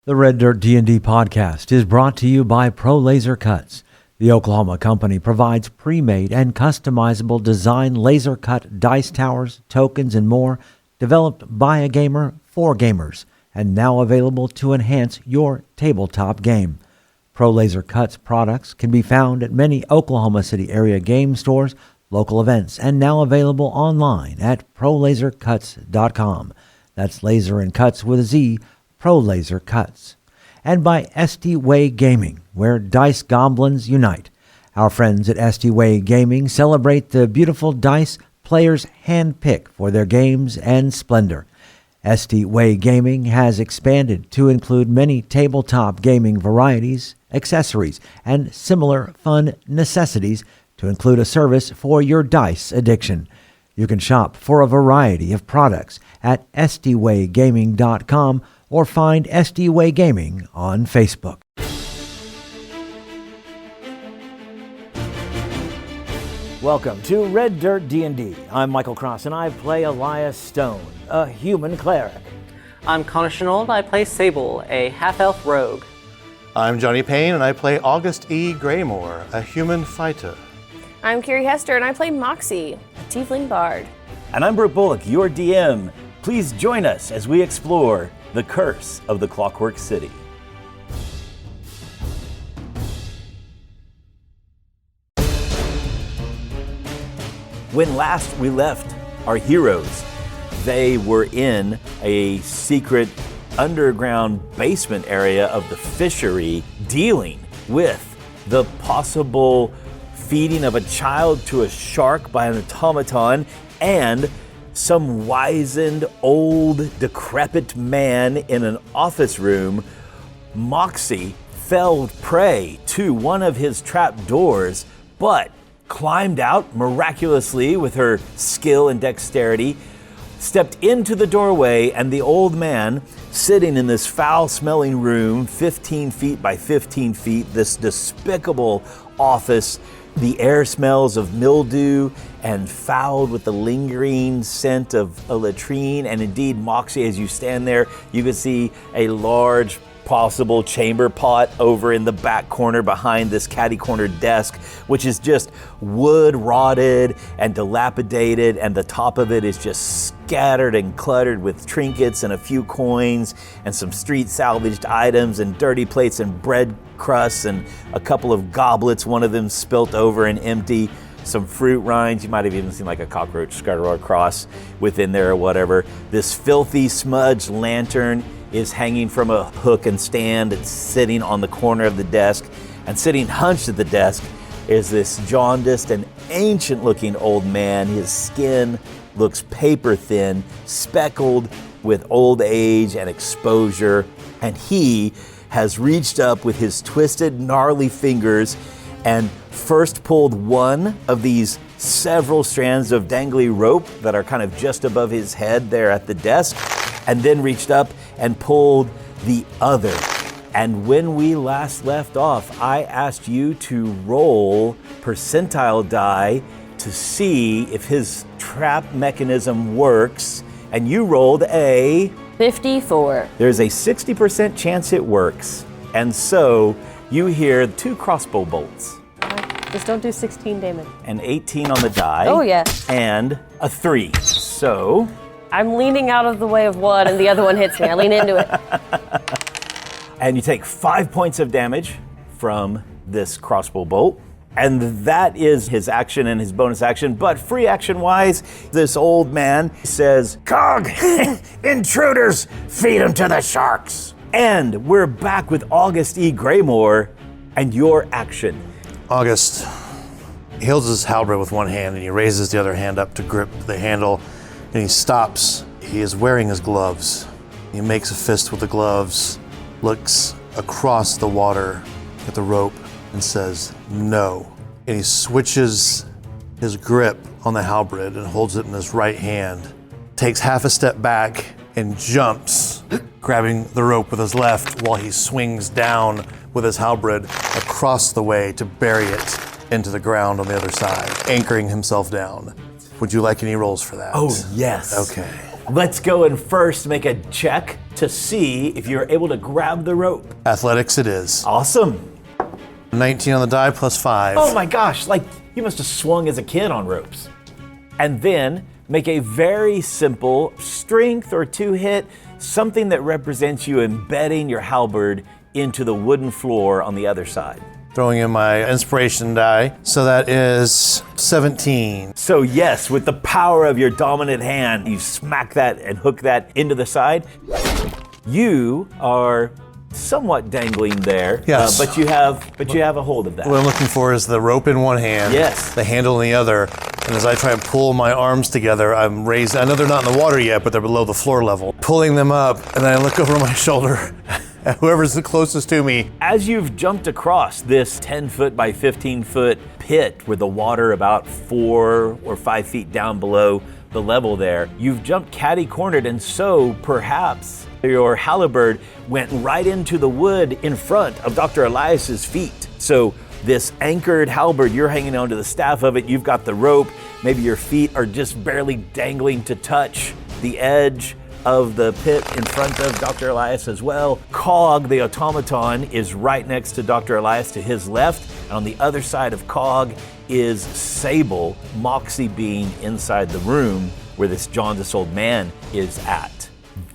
The Red Dirt D&D podcast is brought to you by Pro Laser Cuts. The Oklahoma company provides pre-made and customizable design laser cut dice towers, tokens, and more, developed by a gamer for gamers, and now available to enhance your tabletop game. Pro Laser Cuts products can be found at many Oklahoma City area game stores, local events, and now available online at prolasercuts.com. That's laser and cuts with a Z, Pro Laser Cuts. And by SD Way Gaming, where dice goblins unite. Our friends at SD Way Gaming celebrate the beautiful dice players handpick for their games and splendor. SD Way Gaming has expanded to include many tabletop gaming varieties, accessories, and similar fun necessities to include a service for your dice addiction. You can shop for a variety of products at sdwaygaming.com or find SD Way Gaming on Facebook. Welcome to Red Dirt D&D. I'm Michael Cross, and I play Elias Stone, a human cleric. I'm Connor Shenold. I play Sable, a half-elf rogue. I'm Johnny Payne, and I play August E. Graymore, a human fighter. I'm Carrie Hester, and I play Moxie, a tiefling bard. And I'm Brooke Bullock, your DM. Please join us as we explore the curse of the Clockwork City. When last we left our heroes, they were in a secret underground basement area of the fishery dealing with the possible feeding of a child to a shark by an automaton and some wizened, old, decrepit man in an office room. Moxie fell prey to one of his trap doors, but climbed out miraculously with her skill and dexterity, stepped into the doorway, and the old man, sitting in this foul-smelling room, 15 feet by 15 feet, this despicable office. The air smells of mildew and fouled with the lingering scent of a latrine. And indeed, Moxie, as you stand there, you can see a large possible chamber pot over in the back corner behind this catty-cornered desk, which is just wood rotted and dilapidated, and the top of it is just scattered and cluttered with trinkets and a few coins and some street salvaged items and dirty plates and bread crusts and a couple of goblets, one of them spilt over and empty, some fruit rinds. You might have even seen like a cockroach scuttle across within there or whatever. This filthy smudged lantern is hanging from a hook and stand. It's sitting on the corner of the desk, and sitting hunched at the desk is this jaundiced and ancient looking old man. His skin looks paper thin, speckled with old age and exposure, and he has reached up with his twisted, gnarly fingers and first pulled one of these several strands of dangly rope that are kind of just above his head there at the desk, and then reached up and pulled the other. And when we last left off, I asked you to roll percentile die to see if his trap mechanism works, and you rolled a 54. There's a 60% chance it works. And so you hear 2 crossbow bolts. Just don't do 16 damage. An 18 on the die. Oh, yeah. And a 3. So I'm leaning out of the way of one, and the other one hits me. I lean into it. and you take 5 points of damage from this crossbow bolt. And that is his action and his bonus action. But free action wise, this old man says, "Cog, intruders, feed them to the sharks." And we're back with August E. Graymore and your action. August holds his halberd with one hand and he raises the other hand up to grip the handle, and he stops. He is wearing his gloves. He makes a fist with the gloves, looks across the water at the rope and says, "No." And he switches his grip on the halberd and holds it in his right hand, takes half a step back and jumps, grabbing the rope with his left while he swings down with his halberd across the way to bury it into the ground on the other side, anchoring himself down. Would you like any rolls for that? Oh, yes. Okay. Let's go and first make a check to see if you're able to grab the rope. Athletics it is. Awesome. 19 on the die plus 5. Oh my gosh, like you must have swung as a kid on ropes. And then make a very simple strength or 2 hit, something that represents you embedding your halberd into the wooden floor on the other side. Throwing in my inspiration die. So that is 17. So yes, with the power of your dominant hand, you smack that and hook that into the side. You are somewhat dangling there, Yes. but you have a hold of that. What I'm looking for is the rope in one hand, Yes. the handle in the other, and as I try and pull my arms together, I'm raised. I know they're not in the water yet, but they're below the floor level. Pulling them up, and then I look over my shoulder at whoever's the closest to me. As you've jumped across this 10-foot by 15-foot pit with the water about 4 or 5 feet down below the level there, you've jumped catty-cornered, and so perhaps your halberd went right into the wood in front of Dr. Elias's feet. So this anchored halberd, you're hanging onto the staff of it, you've got the rope, maybe your feet are just barely dangling to touch the edge of the pit in front of Dr. Elias as well. Cog, the automaton, is right next to Dr. Elias to his left, and on the other side of Cog is Sable, Moxie being inside the room where this jaundiced old man is at.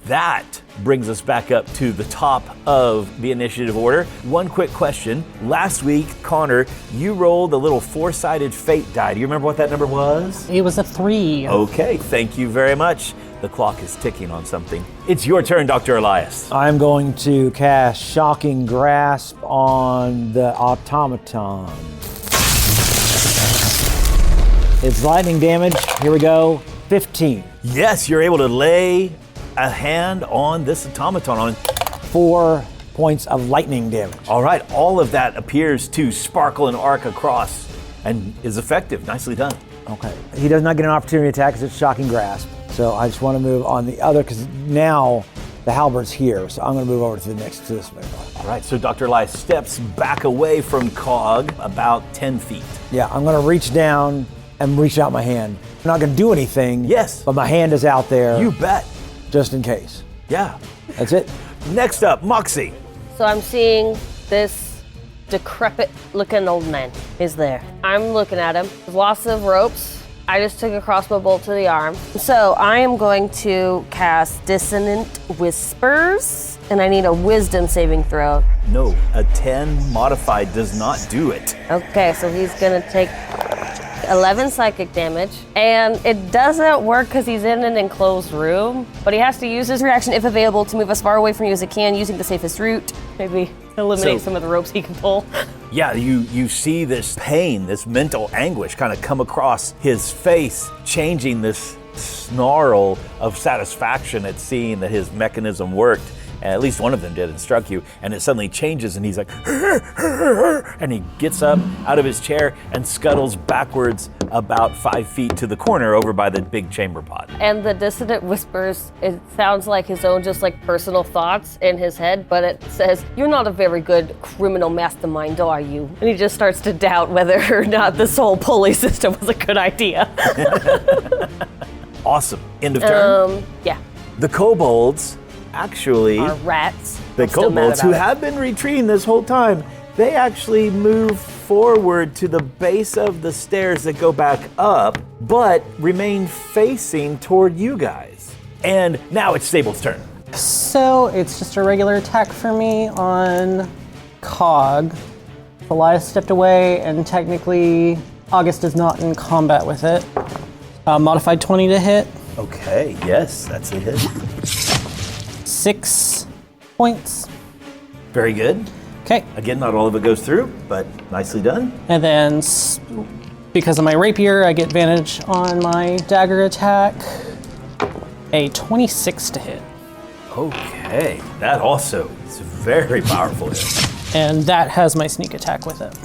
That brings us back up to the top of the initiative order. One quick question. Last week, Connor, you rolled a little 4-sided fate die. Do you remember what that number was? It was a 3. Okay, thank you very much. The clock is ticking on something. It's your turn, Dr. Elias. I'm going to cast Shocking Grasp on the automaton. It's lightning damage. Here we go. 15. Yes, you're able to lay a hand on this automaton. On 4 points of lightning damage. All right, all of that appears to sparkle and arc across and is effective. Nicely done. Okay. He does not get an opportunity attack because it's Shocking Grasp. So I just want to move on the other, because now the halberd's here. So I'm going to move over to the next to this one. All right, so Dr. Elias steps back away from Cog about 10 feet. Yeah, I'm going to reach down and reach out my hand. I'm not going to do anything. Yes. But my hand is out there. You bet. Just in case. Yeah. That's it. Next up, Moxie. So I'm seeing this decrepit looking old man is there. I'm looking at him. There's lots of ropes. I just took a crossbow bolt to the arm. So I am going to cast Dissonant Whispers, and I need a wisdom saving throw. No, a 10 modified does not do it. Okay, so he's gonna take 11 psychic damage, and it doesn't work because he's in an enclosed room, but he has to use his reaction if available to move as far away from you as he can using the safest route. Maybe eliminate some of the ropes he can pull. Yeah, you see this pain, this mental anguish kind of come across his face, changing this snarl of satisfaction at seeing that his mechanism worked. At least one of them did and struck you, and it suddenly changes and he's like, and he gets up out of his chair and scuttles backwards about 5 feet to the corner over by the big chamber pot. And the Dissonant Whispers, it sounds like his own just like personal thoughts in his head, but it says, "You're not a very good criminal mastermind, are you?" And he just starts to doubt whether or not this whole pulley system was a good idea. Awesome. End of turn. Yeah. The kobolds actually, Our rats. the I'm still mad kobolds who about it. have been retreating this whole time, they actually move forward to the base of the stairs that go back up, but remain facing toward you guys. And now it's Sable's turn. So it's just a regular attack for me on Cog. Elias stepped away, and technically August is not in combat with it. Modified 20 to hit. Okay, yes, that's a hit. 6 points. Very good. Okay. Again, not all of it goes through, but nicely done. And then because of my rapier, I get advantage on my dagger attack. A 26 to hit. Okay, that also is a very powerful hit. And that has my sneak attack with it.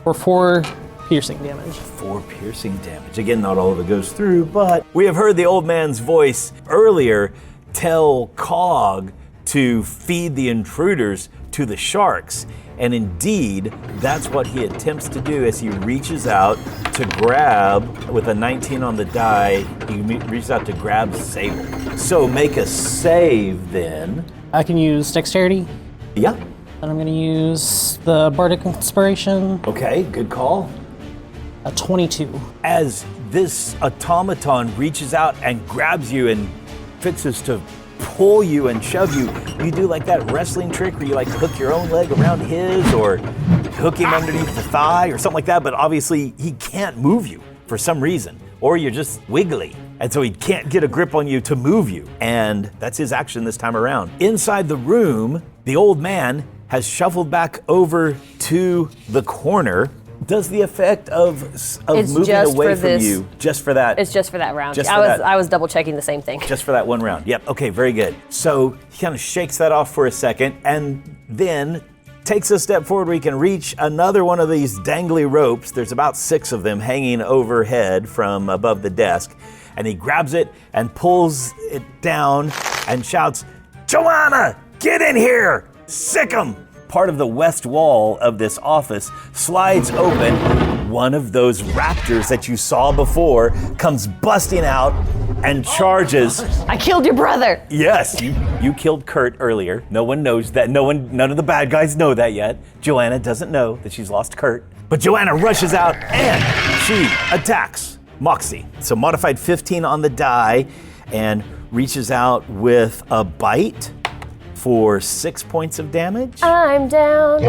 For 4 piercing damage. 4 piercing damage. Again, not all of it goes through, but we have heard the old man's voice earlier tell Cog to feed the intruders to the sharks. And indeed, that's what he attempts to do as he reaches out to grab, with a 19 on the die, he reaches out to grab Sable. So make a save then. I can use dexterity, Yeah. and I'm going to use the Bardic Inspiration, Okay, good call. a 22. As this automaton reaches out and grabs you and fixes to pull you and shove you, you do like that wrestling trick where you like hook your own leg around his or hook him underneath the thigh or something like that, but obviously he can't move you for some reason, or you're just wiggly. And so he can't get a grip on you to move you. And that's his action this time around. Inside the room, the old man has shuffled back over to the corner. Does the effect of moving just away for from this- you, just for that? It's just for that round. Just I for was that. I was double checking the same thing. Just for that one round. Yep, okay, very good. So he kind of shakes that off for a second and then takes a step forward where he can reach another one of these dangly ropes. There's about 6 of them hanging overhead from above the desk. And he grabs it and pulls it down and shouts, "Joanna, get in here! Sick 'em!" Part of the west wall of this office slides open. One of those raptors that you saw before comes busting out and charges. I killed your brother. Yes, you killed Kurt earlier. No one knows that. None of the bad guys know that yet. Joanna doesn't know that she's lost Kurt. But Joanna rushes out and she attacks Moxie. So modified 15 on the die and reaches out with a bite for 6 points of damage. I'm down.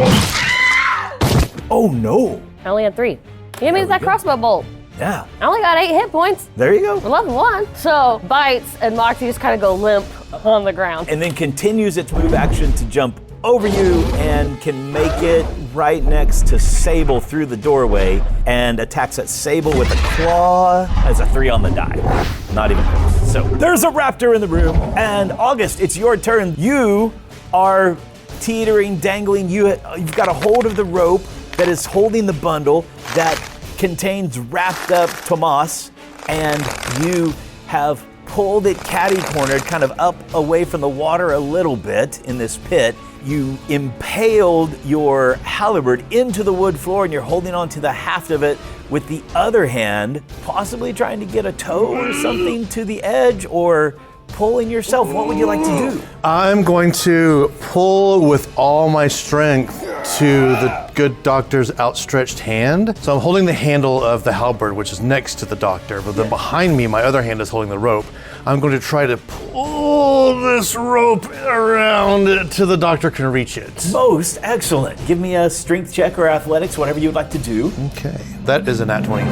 Oh no. I only had 3. He hit me with that crossbow bolt. Yeah, I only got 8 hit points. there you go. We're level 1. So bites and Moxie just kind of go limp on the ground. And then continues its move action to jump over you and can make it right next to Sable through the doorway and attacks at Sable with a claw as a 3 on the die. Not even close. So there's a raptor in the room, and August, it's your turn. You are teetering, dangling. You've got a hold of the rope that is holding the bundle that contains wrapped up Tomas, and you have pulled it catty-cornered kind of up away from the water a little bit in this pit. You impaled your halberd into the wood floor and you're holding on to the haft of it with the other hand, possibly trying to get a toe or something to the edge or pulling yourself. What would you like to do? I'm going to pull with all my strength to the good doctor's outstretched hand. So I'm holding the handle of the halberd, which is next to the doctor, but then behind me, my other hand is holding the rope. I'm going to try to pull this rope around till the doctor can reach it. Most excellent. Give me a strength check or athletics, whatever you'd like to do. Okay, that is a nat 20.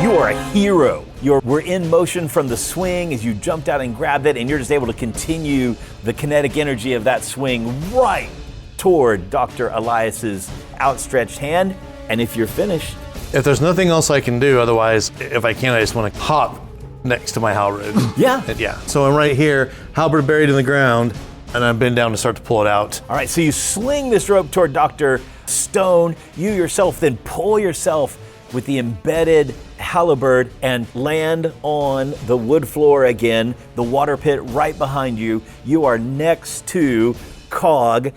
You are a hero. We're in motion from the swing as you jumped out and grabbed it, and you're just able to continue the kinetic energy of that swing right toward Dr. Elias's outstretched hand. And if you're finished, If there's nothing else I can do, otherwise, if I can, I just want to hop next to my halberd. Yeah. Yeah. So I'm right here, halberd buried in the ground, and I bend down to start to pull it out. all right, so you sling this rope toward Dr. Stone. You yourself then pull yourself with the embedded halberd and land on the wood floor again, the water pit right behind you. You are next to Cog.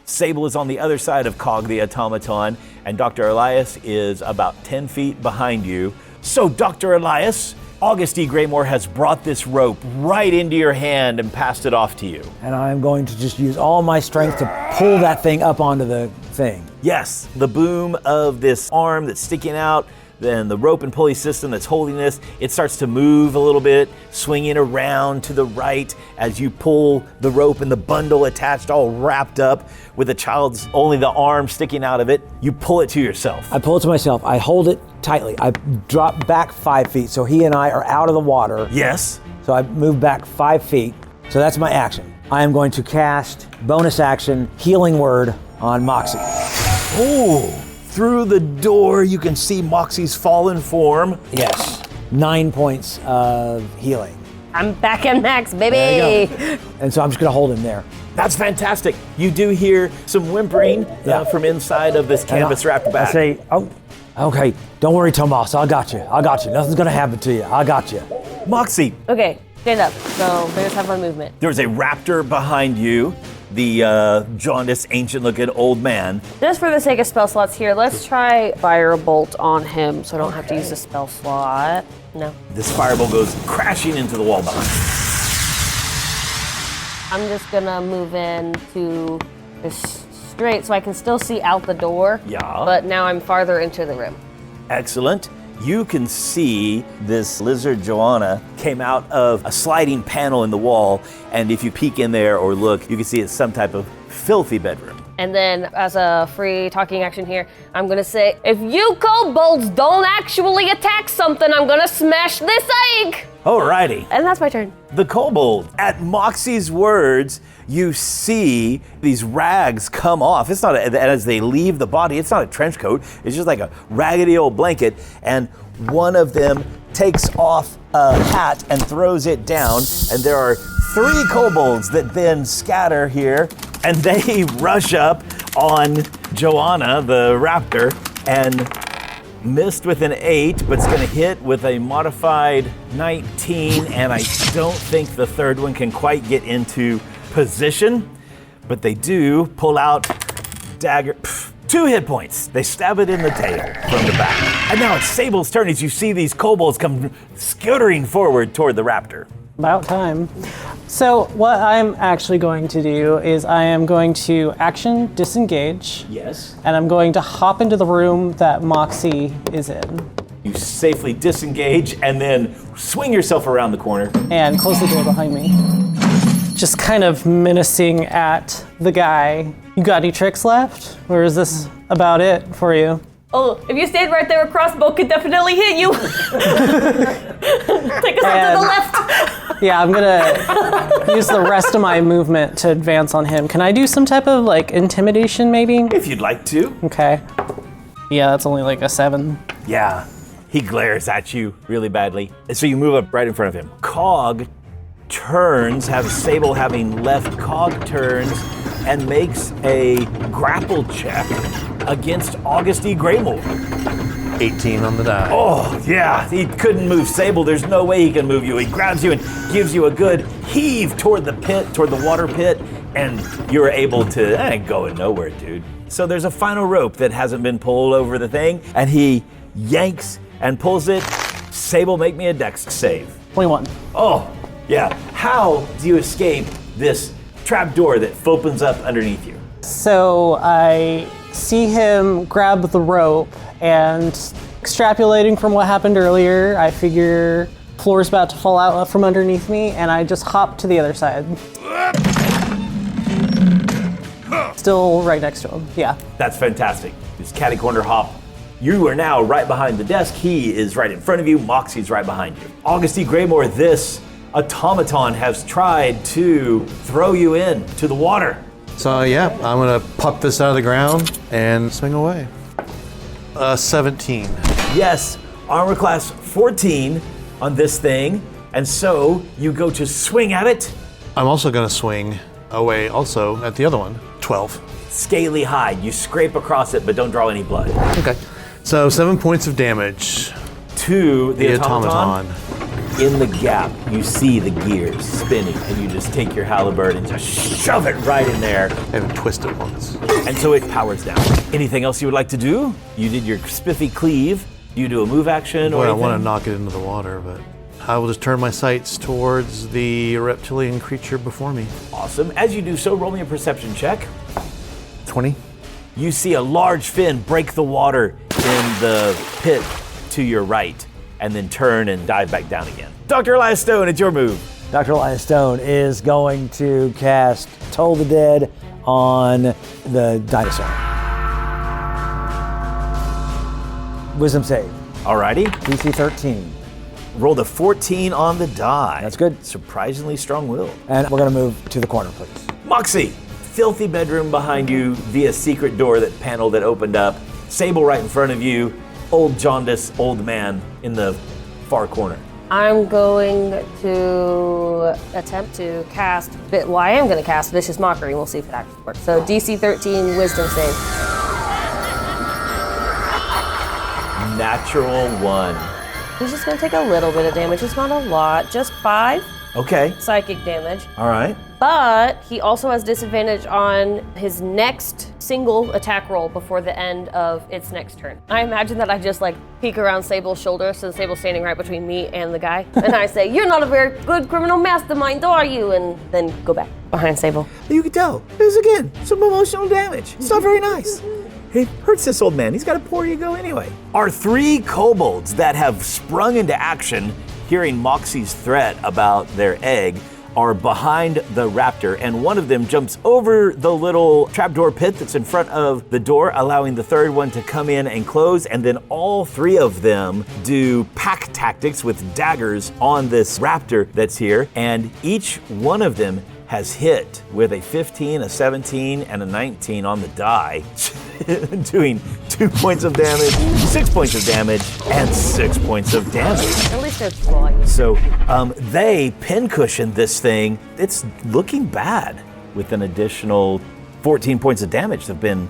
Sable is on the other side of Cog, the automaton, and Dr. Elias is about 10 feet behind you. So, Dr. Elias, August E. Graymore has brought this rope right into your hand and passed it off to you. And I'm going to just use all my strength to pull that thing up onto the thing. Yes, the boom of this arm that's sticking out, then the rope and pulley system that's holding this, it starts to move a little bit, swinging around to the right as you pull the rope and the bundle attached, all wrapped up with the child's only the arm sticking out of it. You pull it to yourself. I pull it to myself. I hold it tightly. I drop back 5 feet so he and I are out of the water. Yes. So I move back 5 feet. So that's my action. I am going to cast bonus action Healing Word on Moxie. Oh, through the door you can see Moxie's fallen form. Yes. 9 points of healing. I'm back in max, baby. There you go. And so I'm just going to hold him there. That's fantastic. You do hear some whimpering from inside of this canvas wrapped bag. I say, oh, okay, don't worry, Tomas. I got you. Nothing's going to happen to you. I got you. Moxie, Okay, stand up, so bears have my movement. There's a raptor behind you, the jaundiced, ancient-looking old man. Just for the sake of spell slots here, let's try Firebolt on him so I don't have to use a spell slot. No. This fireball goes crashing into the wall behind you. I'm just gonna move into this straight so I can still see out the door. Yeah. But now I'm farther into the room. Excellent. You can see this lizard Joanna came out of a sliding panel in the wall, and if you peek in there or look, you can see it's some type of filthy bedroom. And then as a free talking action here, I'm gonna say, if you kobolds don't actually attack something, I'm gonna smash this egg! Alrighty. And that's my turn. The kobold. At Moxie's words, you see these rags come off. It's not, as they leave the body, it's not a trench coat. It's just like a raggedy old blanket. And one of them takes off a hat and throws it down. And there are 3 kobolds that then scatter here. And they rush up on Joanna, the raptor, and missed with an 8, but it's gonna hit with a modified 19, and I don't think the third one can quite get into position, but they do pull out dagger. 2 hit points. They stab it in the tail from the back. And now it's Sable's turn as you see these kobolds come skittering forward toward the raptor. About time. So what I'm actually going to do is I am going to action disengage. Yes. And I'm going to hop into the room that Moxie is in. You safely disengage and then swing yourself around the corner. And close the door behind me. Just kind of menacing at the guy. You got any tricks left? Or is this about it for you? Oh, if you stayed right there, a crossbow could definitely hit you. Take us out to the left. Yeah, I'm gonna use the rest of my movement to advance on him. Can I do some type of like intimidation maybe? If you'd like to. Okay. Yeah, that's only like a 7. Yeah, he glares at you really badly. And so you move up right in front of him. Cog turns, Sable having left Cog turns and makes a grapple check against August E. Greymore. 18 on the die. Oh, yeah, he couldn't move Sable. There's no way he can move you. He grabs you and gives you a good heave toward the pit, toward the water pit, and you're able to, ain't going nowhere, dude. So there's a final rope that hasn't been pulled over the thing, and he yanks and pulls it. Sable, make me a dex save. 21. Oh, yeah. How do you escape this trap door that opens up underneath you? So I see him grab the rope and extrapolating from what happened earlier, I figure floor's about to fall out from underneath me and I just hop to the other side. Still right next to him, yeah. That's fantastic. This catty corner hop. You are now right behind the desk. He is right in front of you. Moxie's right behind you. August E. Greymore, this automaton has tried to throw you in to the water. So yeah, I'm gonna puck this out of the ground and swing away. 17. Yes, armor class 14 on this thing, and so you go to swing at it. I'm also gonna swing away also at the other one. 12. Scaly hide. You scrape across it, but don't draw any blood. Okay. So 7 points of damage. To the automaton. automaton. In the gap, you see the gears spinning, and you just take your halberd and just shove it right in there. I haven't twisted once. And so it powers down. Anything else you would like to do? You did your spiffy cleave. Do you do a move action or Boy, I anything? want to knock it into the water, but I will just turn my sights towards the reptilian creature before me. Awesome. As you do so, roll me a perception check. 20. You see a large fin break the water in the pit to your right, and then turn and dive back down again. Dr. Elias Stone, it's your move. Dr. Elias Stone is going to cast Toll the Dead on the dinosaur. Wisdom save. Alrighty. DC 13. Rolled a 14 on the die. That's good. Surprisingly strong-willed. And we're going to move to the corner, please. Moxie, filthy bedroom behind you via secret door, that panel that opened up. Sable right in front of you. Old jaundiced old man in the far corner. I'm going to attempt to cast, well, I am going to cast Vicious Mockery. We'll see if it actually works. So DC 13 Wisdom save. Natural 1. He's just going to take a little bit of damage. It's not a lot, just 5. Okay. psychic damage. All right. But he also has disadvantage on his next single attack roll before the end of its next turn. I imagine that I just like peek around Sable's shoulder, so Sable's standing right between me and the guy, and I say, "You're not a very good criminal mastermind, are you?" And then go back behind Sable. You can tell. There's again some emotional damage. It's not very nice. It hurts this old man. He's got a poor ego anyway. Our 3 kobolds that have sprung into action, hearing Moxie's threat about their egg, are behind the raptor, and one of them jumps over the little trapdoor pit that's in front of the door, allowing the third one to come in and close, and then all 3 of them do pack tactics with daggers on this raptor that's here, and each one of them has hit with a 15, a 17, and a 19 on the die, doing 2 points of damage, 6 points of damage, and 6 points of damage. At least they're flying. So they pincushion this thing. It's looking bad with an additional 14 points of damage that have been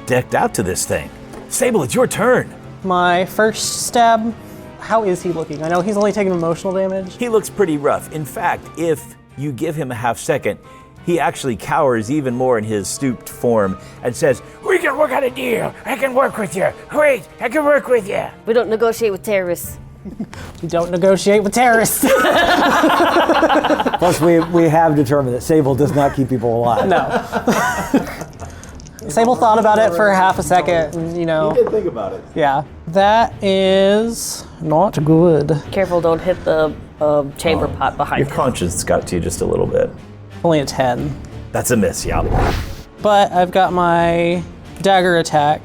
decked out to this thing. Sable, it's your turn. My first stab, how is he looking? I know he's only taking emotional damage. He looks pretty rough. In fact, if you give him a half second, he actually cowers even more in his stooped form and says, "We can work out a deal. I can work with you. Wait, I can work with you." We don't negotiate with terrorists. We don't negotiate with terrorists. Plus, we have determined that Sable does not keep people alive. No. Sable thought about it for half a second, and, you know. He did think about it. Yeah. That is not good. Careful, don't hit the chamber pot behind Your you. conscience got to you just a little bit. Only a 10. That's a miss, yeah. But I've got my dagger attack.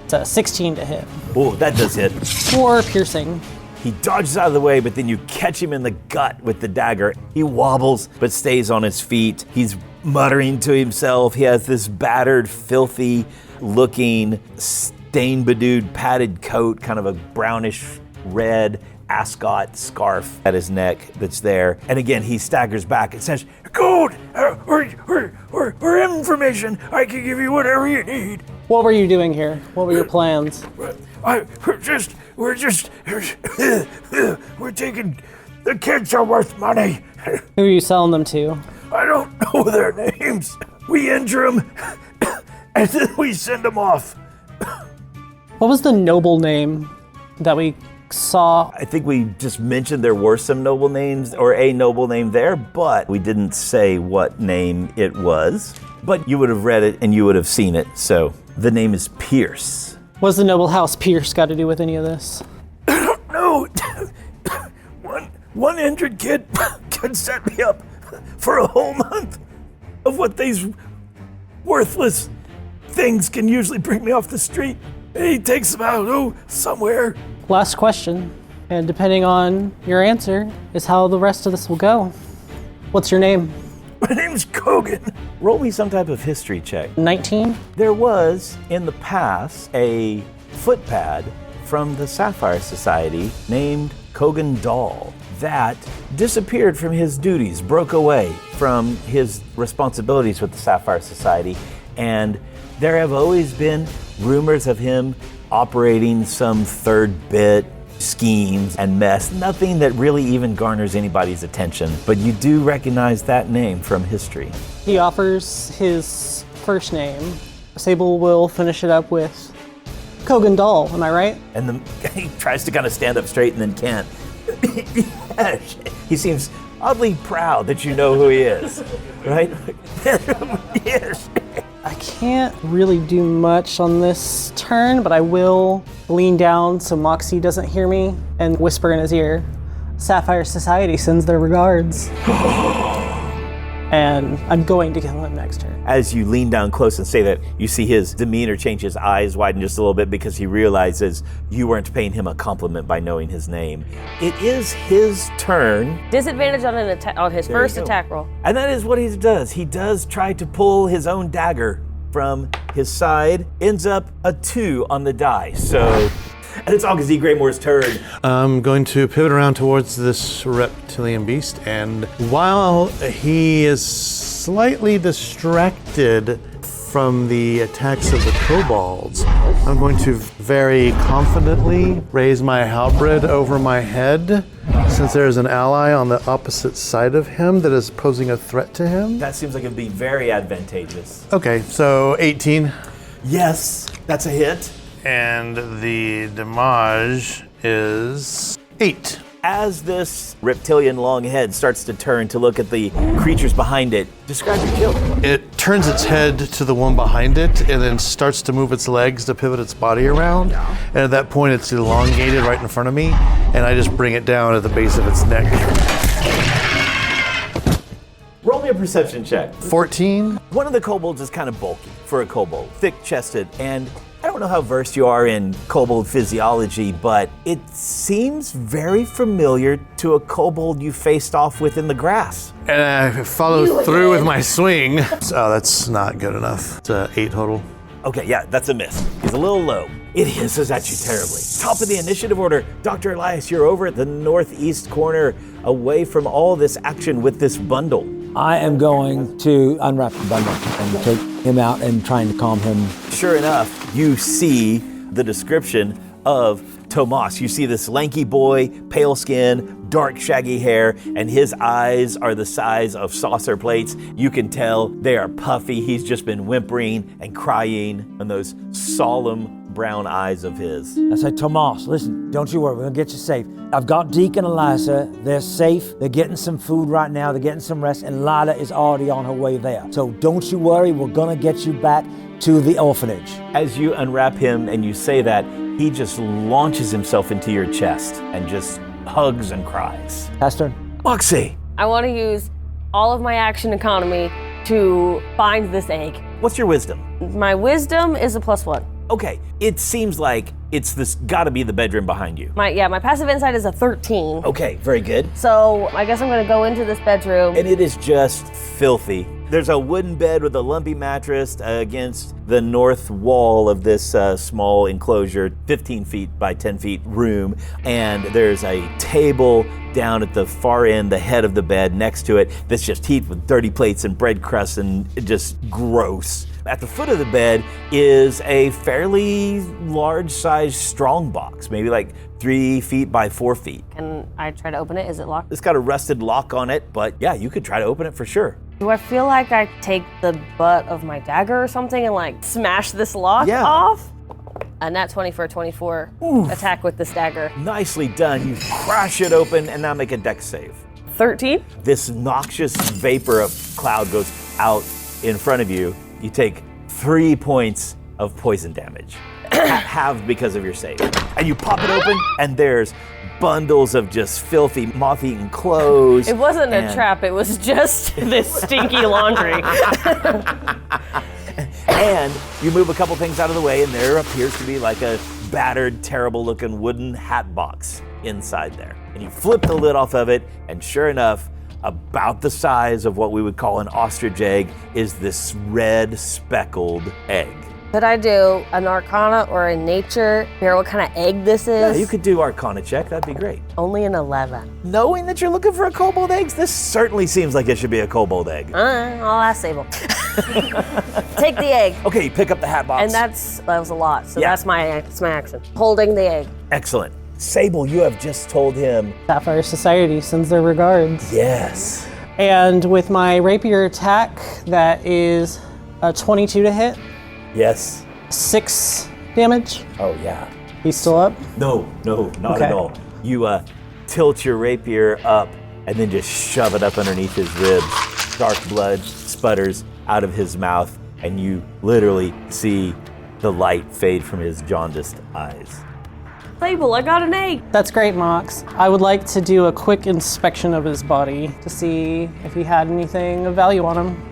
It's a 16 to hit. Oh, that does hit. 4 piercing. He dodges out of the way, but then you catch him in the gut with the dagger. He wobbles, but stays on his feet. He's muttering to himself. He has this battered, filthy-looking, stain-bedewed, padded coat, kind of a brownish red ascot scarf at his neck that's there. And again, he staggers back and says, "Good, or information. I can give you whatever you need." What were you doing here? What were your plans? We're taking, the kids are worth money. Who are you selling them to? I don't know their names. We injure them, and then we send them off. What was the noble name that we saw? I think we just mentioned there were some noble names, or a noble name there, but we didn't say what name it was. But you would have read it and you would have seen it, so the name is Pierce. What's the noble house Pierce got to do with any of this? No, one injured kid can set me up for a whole month of what these worthless things can usually bring me off the street. And he takes them out, somewhere. Last question, and depending on your answer is how the rest of this will go. What's your name? My name's Kogan. Roll me some type of history check. 19? There was, in the past, a footpad from the Sapphire Society named Kogan Dahl that disappeared from his duties, broke away from his responsibilities with the Sapphire Society, and there have always been rumors of him operating some third bit schemes and mess, nothing that really even garners anybody's attention, but you do recognize that name from history. He offers his first name. Sable will finish it up with Kogan Dahl, am I right? And he tries to kind of stand up straight and then can't. He seems oddly proud that you know who he is, right? Yes. I can't really do much on this turn, but I will lean down so Moxie doesn't hear me and whisper in his ear, Sapphire Society sends their regards. And I'm going to kill him next turn. As you lean down close and say that, you see his demeanor change, his eyes widen just a little bit because he realizes you weren't paying him a compliment by knowing his name. It is his turn. Disadvantage on on his first attack roll. And that is what he does. He does try to pull his own dagger from his side, ends up a 2 on the die. So, and it's August E. Greymore's turn. I'm going to pivot around towards this reptilian beast, and while he is slightly distracted from the attacks of the kobolds, I'm going to very confidently raise my halberd over my head, since there's an ally on the opposite side of him that is posing a threat to him. That seems like it'd be very advantageous. Okay, so 18. Yes, that's a hit. And the damage is 8. As this reptilian long head starts to turn to look at the creatures behind it, describe your kill. It turns its head to the one behind it and then starts to move its legs to pivot its body around. And at that point, it's elongated right in front of me, and I just bring it down at the base of its neck. Roll me a perception check. 14. One of the kobolds is kind of bulky for a kobold, thick-chested, and I don't know how versed you are in kobold physiology, but it seems very familiar to a kobold you faced off with in the grass. And I follow through with my swing. Oh, that's not good enough. It's 8 total. Okay, yeah, that's a miss. He's a little low. It hisses at you terribly. Top of the initiative order, Dr. Elias, you're over at the northeast corner, away from all this action with this bundle. I am going to unwrap the bundle and take him out and trying to calm him. Sure enough, you see the description of Tomas. You see this lanky boy, pale skin, dark shaggy hair, and his eyes are the size of saucer plates. You can tell they are puffy. He's just been whimpering and crying in those solemn brown eyes of his. I say, Tomas, listen, don't you worry, we're gonna get you safe. I've got Deke and Eliza, they're safe, they're getting some food right now, they're getting some rest, and Lila is already on her way there. So don't you worry, we're gonna get you back to the orphanage. As you unwrap him and you say that, he just launches himself into your chest and just hugs and cries. Esther? Moxie, I want to use all of my action economy to find this egg. what's your wisdom? My wisdom is a +1. Okay, it seems like it's this gotta be the bedroom behind you. My passive insight is a 13. Okay, very good. So I guess I'm gonna go into this bedroom. And it is just filthy. There's a wooden bed with a lumpy mattress against the north wall of this small enclosure, 15 feet by 10 feet room. And there's a table down at the far end, the head of the bed next to it, that's just heaped with dirty plates and bread crusts and just gross. At the foot of the bed is a fairly large-sized strong box, maybe like 3 feet by 4 feet. Can I try to open it? Is it locked? It's got a rusted lock on it, but yeah, you could try to open it for sure. Do I feel like I take the butt of my dagger or something and like smash this lock Yeah. off? A nat 20 for a 24 attack with this dagger. Nicely done. You crash it open and now make a dex save. 13? This noxious vapor of cloud goes out in front of you. You take 3 points of poison damage, halved because of your save. And you pop it open, and there's bundles of just filthy, moth-eaten clothes. It wasn't a trap, it was just this stinky laundry. And you move a couple things out of the way, and there appears to be like a battered, terrible-looking wooden hat box inside there. And you flip the lid off of it, and sure enough, about the size of what we would call an ostrich egg is this red speckled egg. Could I do an Arcana or a Nature? Hear what kind of egg this Yeah, is? you could do Arcana check, that'd be great. Only an 11. Knowing that you're looking for a kobold egg, this certainly seems like it should be a kobold egg. I'll ask Sable. Take the egg. Okay, you pick up the hat box. And that was a lot, so Yeah. that's my action. Holding the egg. Excellent. Sable, you have just told him Sapphire Society sends their regards. yes. And with my rapier attack, that is a 22 to hit, Yes. 6 damage. Oh, yeah. He's still up. No, not Okay. at all. You tilt your rapier up and then just shove it up underneath his ribs. Dark blood sputters out of his mouth, and you literally see the light fade from his jaundiced eyes. Sable, I got an egg. That's great, Mox. I would like to do a quick inspection of his body to see if he had anything of value on him.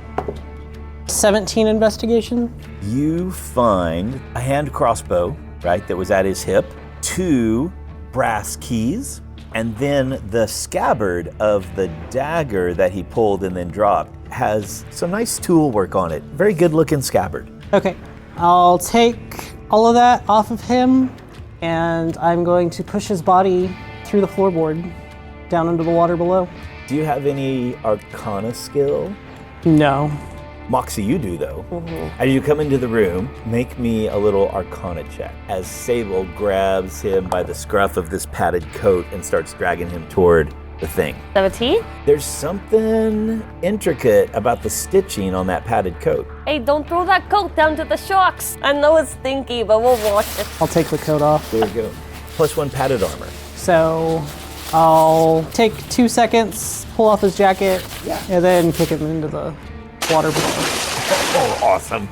17 investigation. You find a hand crossbow, right, that was at his hip, 2 brass keys, and then the scabbard of the dagger that he pulled and then dropped has some nice tool work on it. Very good looking scabbard. Okay, I'll take all of that off of him, and I'm going to push his body through the floorboard down into the water below. Do you have any Arcana skill? No. Moxie, you do though. As you come into the room, make me a little Arcana check as Sable grabs him by the scruff of this padded coat and starts dragging him toward the thing. 17? There's something intricate about the stitching on that padded coat. Hey, don't throw that coat down to the sharks. I know it's stinky, but we'll wash it. I'll take the coat off. There you go. +1 padded armor. So I'll take 2 seconds, pull off his jacket, and then kick him into the water below. Oh, awesome.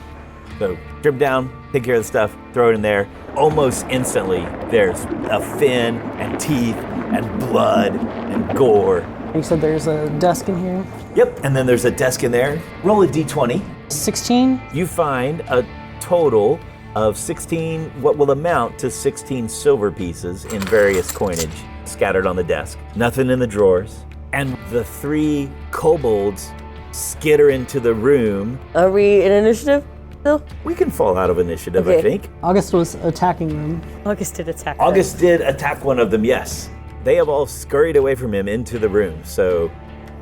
So strip down, take care of the stuff, throw it in there. Almost instantly, there's a fin and teeth and blood and gore. You said there's a desk in here. Yep, and then there's a desk in there. Roll a d20. 16. You find a total of 16, what will amount to 16 silver pieces in various coinage scattered on the desk. Nothing in the drawers. And the 3 kobolds skitter into the room. Are we in initiative still? We can fall out of initiative, I Okay. think. August was attacking them. August did attack. August did attack one of them, yes. They have all scurried away from him into the room. So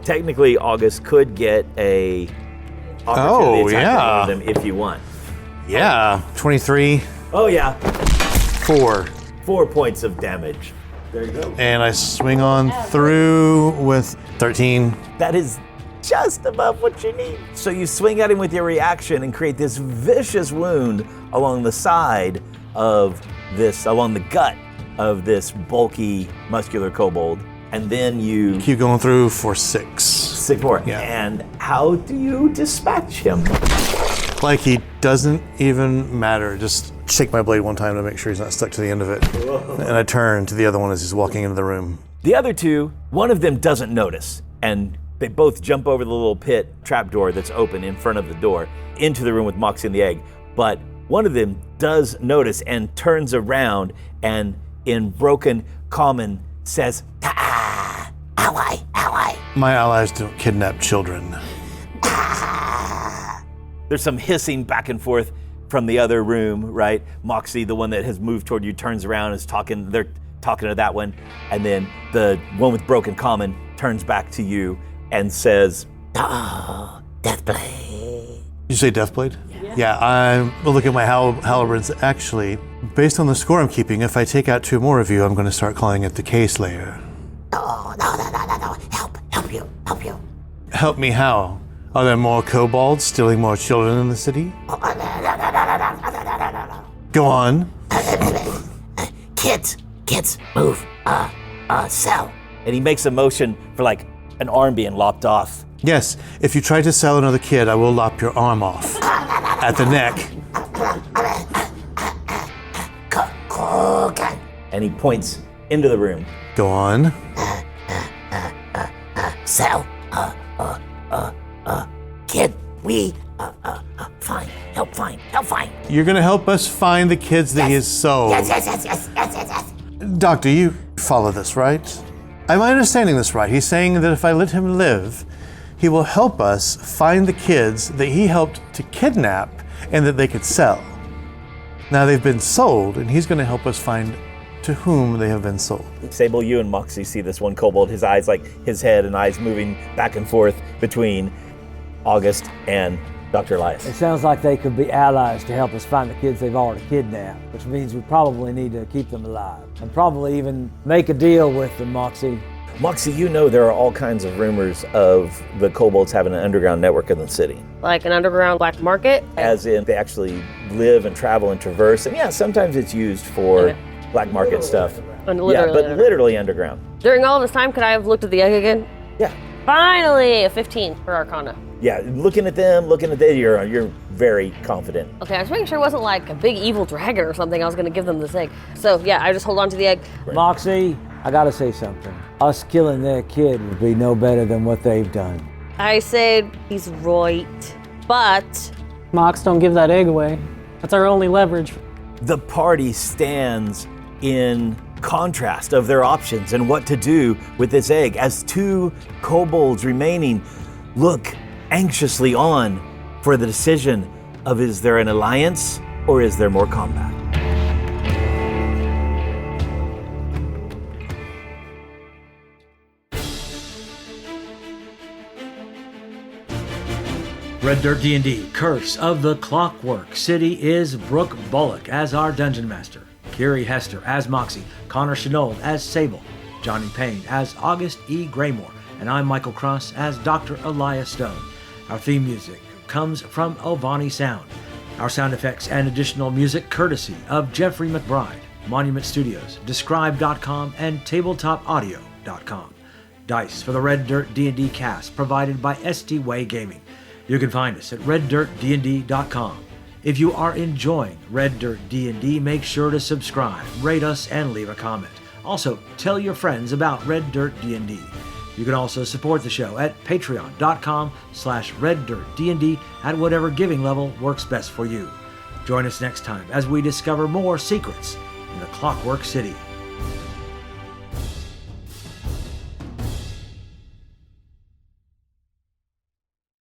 technically, August could get a opportunity to attack one of them if you want. Yeah, 23, Oh yeah, 4. 4 points of damage. There you go. And I swing on through with 13. That is just above what you need. So you swing at him with your reaction and create this vicious wound along the side of this, along the gut of this bulky, muscular kobold. And then you Keep going through for 6. 6 more. Yeah. And how do you dispatch him? Like he doesn't even matter. Just shake my blade one time to make sure he's not stuck to the end of it. And I turn to the other one as he's walking into the room. The other 2, one of them doesn't notice, and they both jump over the little pit trapdoor that's open in front of the door into the room with Moxie and the egg. But one of them does notice and turns around and in broken common says, "Ah, ally, ally." My allies don't kidnap children. There's some hissing back and forth from the other room, right? Moxie, the one that has moved toward you, turns around and is talking. They're talking to that one. And then the one with broken common turns back to you and says, "Oh, Deathblade." You say Deathblade? Yeah, I'm look at my halberds. Actually, based on the score I'm keeping, if I take out 2 more of you, I'm going to start calling it the K-Slayer. No. Help you. Help me how? Are there more kobolds stealing more children in the city? Go on. Kids, move, sell. And he makes a motion for like an arm being lopped off. Yes, if you try to sell another kid, I will lop your arm off. At the neck. And he points into the room. Go on. Sell, kid, we, find, help find. You're going to help us find the kids that he has sold. Yes. Doctor, you follow this, right? Am I understanding this right? He's saying that if I let him live, he will help us find the kids that he helped to kidnap and that they could sell. Now they've been sold, and he's going to help us find to whom they have been sold. Sable, you and Moxie see this one kobold, his eyes like his head and eyes moving back and forth between August and Dr. Elias. It sounds like they could be allies to help us find the kids they've already kidnapped, which means we probably need to keep them alive and probably even make a deal with them, Moxie. Moxie, you know there are all kinds of rumors of the kobolds having an underground network in the city. Like an underground black market? As in they actually live and travel and traverse. And yeah, sometimes it's used for black market stuff. And Yeah, literally but underground. literally underground. During all this time, could I have looked at the egg again? Yeah. Finally, a 15 for Arcana. Yeah, looking at them, you're very confident. Okay, I was making sure it wasn't like a big evil dragon or something. I was gonna give them this egg. So yeah, I just hold on to the egg. Moxie, I gotta say something. Us killing their kid would be no better than what they've done. I said he's right, but Mox, don't give that egg away. That's our only leverage. The party stands in contrast of their options and what to do with this egg as 2 kobolds remaining look anxiously on for the decision of is there an alliance or is there more combat? Red Dirt D&D Curse of the Clockwork City is Brooke Bullock as our Dungeon Master, Kiri Hester as Moxie, Connor Shenold as Sable, Johnny Payne as August E. Graymore, and I'm Michael Cross as Dr. Elias Stone. Our theme music comes from Ovani Sound. Our sound effects and additional music courtesy of Jeffrey McBride, Monument Studios, Describe.com, and TabletopAudio.com. Dice for the Red Dirt D&D cast provided by ST Way Gaming. You can find us at reddirtdnd.com. If you are enjoying Red Dirt D&D, make sure to subscribe, rate us, and leave a comment. Also, tell your friends about Red Dirt D&D. You can also support the show at patreon.com/reddirtdnd at whatever giving level works best for you. Join us next time as we discover more secrets in the Clockwork City.